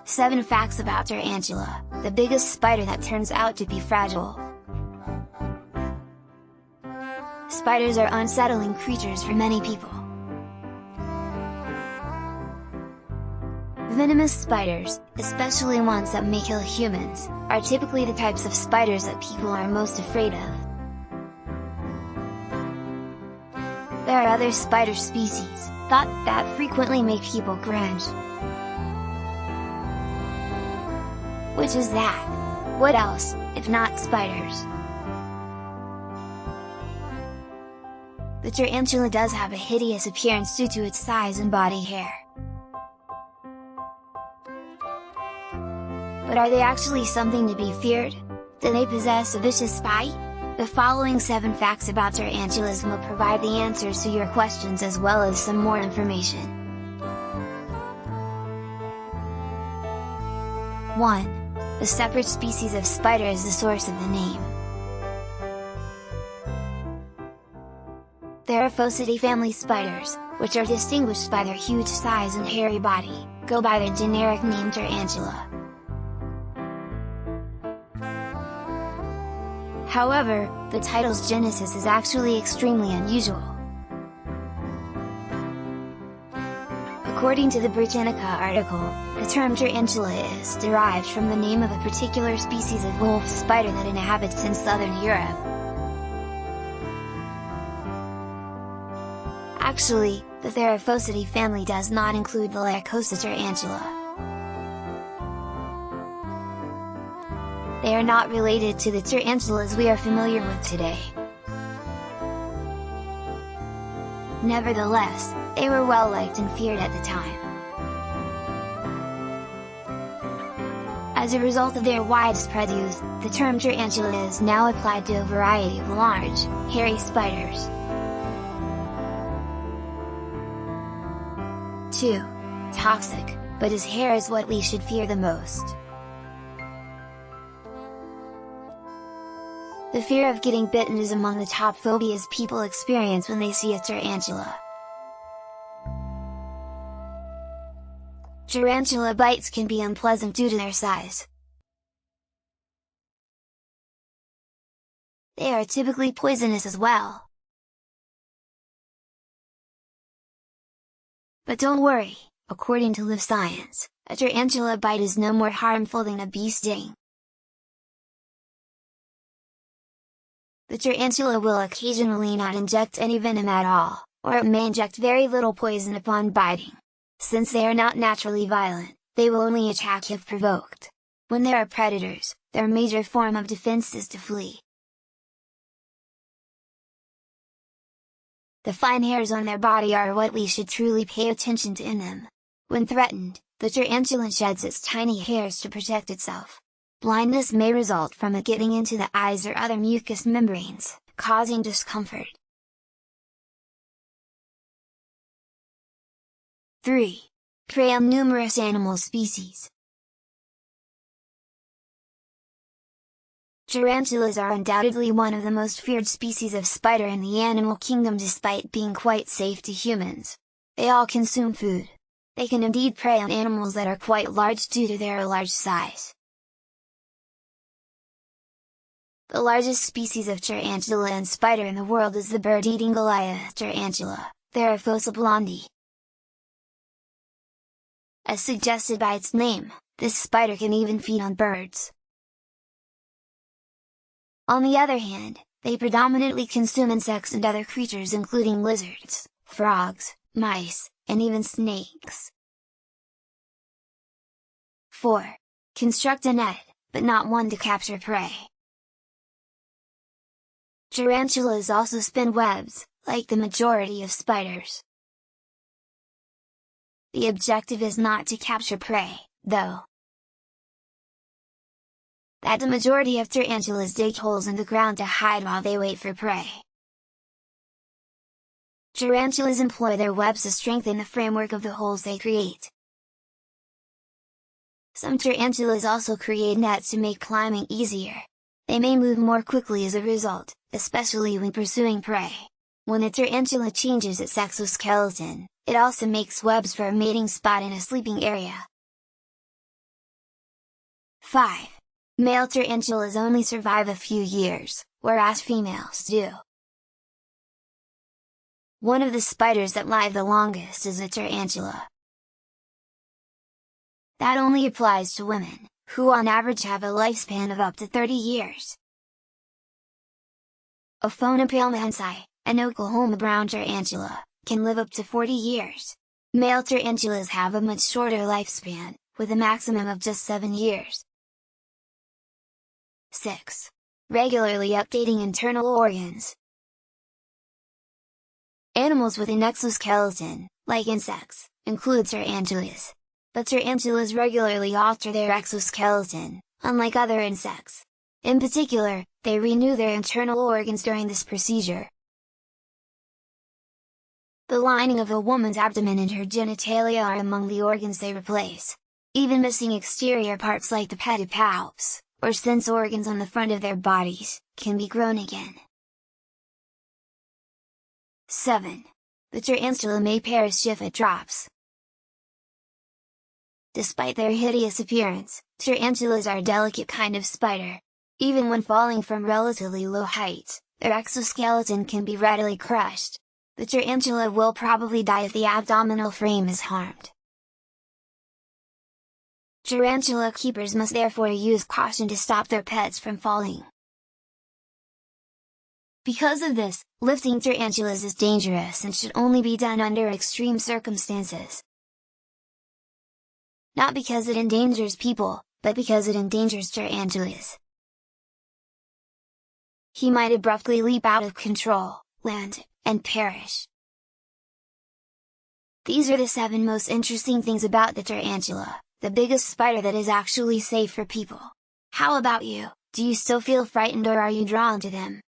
7 Facts About Tarantula, the biggest spider that turns out to be fragile. Spiders are unsettling creatures for many people. Venomous spiders, especially ones that may kill humans, are typically the types of spiders that people are most afraid of. There are other spider species, thought that frequently make people cringe. Which is that? What else, if not spiders? The tarantula does have a hideous appearance due to its size and body hair. But are they actually something to be feared? Do they possess a vicious spite? The following 7 facts about tarantulas will provide the answers to your questions as well as some more information. 1. The separate species of spider is the source of the name. Theraphosidae family spiders, which are distinguished by their huge size and hairy body, go by their generic name tarantula. However, the title's genesis is actually extremely unusual. According to the Britannica article, the term tarantula is derived from the name of a particular species of wolf spider that inhabits in southern Europe. Actually, the Theraphosidae family does not include the Lycosa tarantula. They are not related to the tarantulas we are familiar with today. Nevertheless, they were well liked and feared at the time. As a result of their widespread use, the term tarantula is now applied to a variety of large, hairy spiders. 2. Toxic, but his hair is what we should fear the most. The fear of getting bitten is among the top phobias people experience when they see a tarantula. Tarantula bites can be unpleasant due to their size. They are typically poisonous as well. But don't worry, according to Live Science, a tarantula bite is no more harmful than a bee sting. The tarantula will occasionally not inject any venom at all, or it may inject very little poison upon biting. Since they are not naturally violent, they will only attack if provoked. When they are predators, their major form of defense is to flee. The fine hairs on their body are what we should truly pay attention to in them. When threatened, the tarantula sheds its tiny hairs to protect itself. Blindness may result from it getting into the eyes or other mucous membranes, causing discomfort. 3. Prey on numerous animal species. Tarantulas are undoubtedly one of the most feared species of spider in the animal kingdom despite being quite safe to humans. They all consume food. They can indeed prey on animals that are quite large due to their large size. The largest species of tarantula and spider in the world is the bird-eating Goliath tarantula, Theraphosa blondi. As suggested by its name, this spider can even feed on birds. On the other hand, they predominantly consume insects and other creatures including lizards, frogs, mice, and even snakes. 4. Construct a net, but not one to capture prey. Tarantulas also spin webs, like the majority of spiders. The objective is not to capture prey, though. That the majority of tarantulas dig holes in the ground to hide while they wait for prey. Tarantulas employ their webs to strengthen the framework of the holes they create. Some tarantulas also create nets to make climbing easier. They may move more quickly as a result, especially when pursuing prey. When a tarantula changes its exoskeleton, it also makes webs for a mating spot in a sleeping area. 5. Male tarantulas only survive a few years, whereas females do. One of the spiders that live the longest is a tarantula. That only applies to women, who on average have a lifespan of up to 30 years. Ophonopaelmansi, an Oklahoma brown tarantula, can live up to 40 years. Male tarantulas have a much shorter lifespan, with a maximum of just 7 years. 6. Regularly updating internal organs. Animals with an exoskeleton, like insects, include tarantulas. But tarantulas regularly alter their exoskeleton, unlike other insects. In particular, they renew their internal organs during this procedure. The lining of a woman's abdomen and her genitalia are among the organs they replace. Even missing exterior parts like the pedipalps, or sense organs on the front of their bodies, can be grown again. 7. The tarantula may perish if it drops. Despite their hideous appearance, tarantulas are a delicate kind of spider. Even when falling from relatively low heights, their exoskeleton can be readily crushed. The tarantula will probably die if the abdominal frame is harmed. Tarantula keepers must therefore use caution to stop their pets from falling. Because of this, lifting tarantulas is dangerous and should only be done under extreme circumstances. Not because it endangers people, but because it endangers tarantulas. He might abruptly leap out of control, land, and perish. These are the 7 most interesting things about the tarantula, the biggest spider that is actually safe for people. How about you? Do you still feel frightened or are you drawn to them?